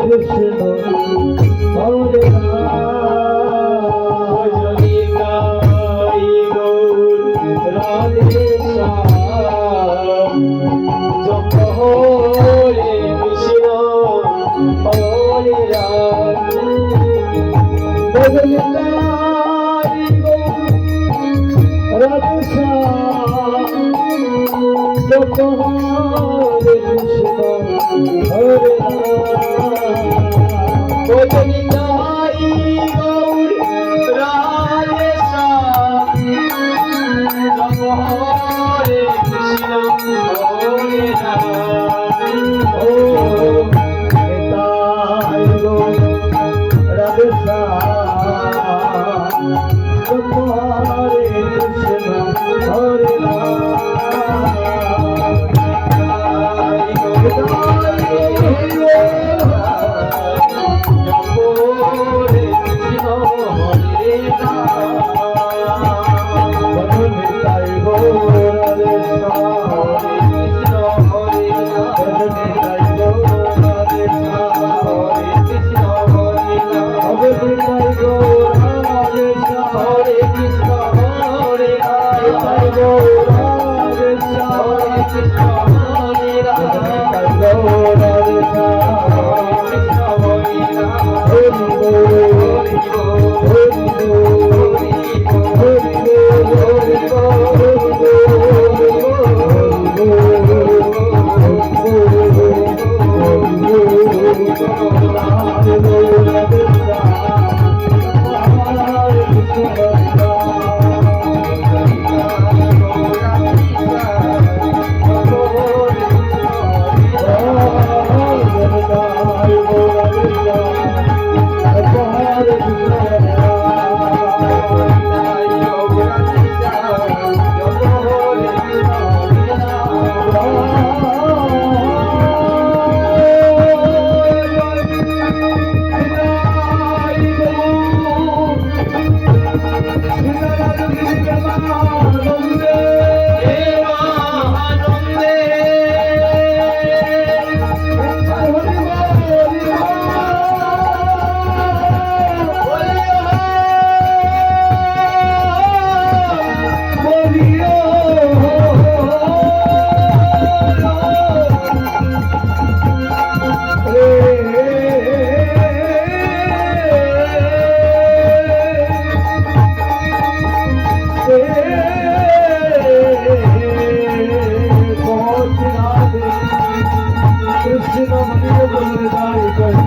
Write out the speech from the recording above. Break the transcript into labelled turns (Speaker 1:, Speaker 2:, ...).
Speaker 1: কৃষ্ণ হরে ভজনি গাই গৌর রাধে শ্যাম জপ হরে কৃষ্ণ হরে রাম ভজনি গাই গৌর রাধে শ্যাম জপ হরে কৃষ্ণ হরে রাম ভজনি গাই গৌর রাধে শ্যাম জপ হরে কৃষ্ণ হরে রাম ও নিতাই গৌর রাধে শ্যাম জপ হরে কৃষ্ণ হরে রাম कृष्ण मंदिर बोले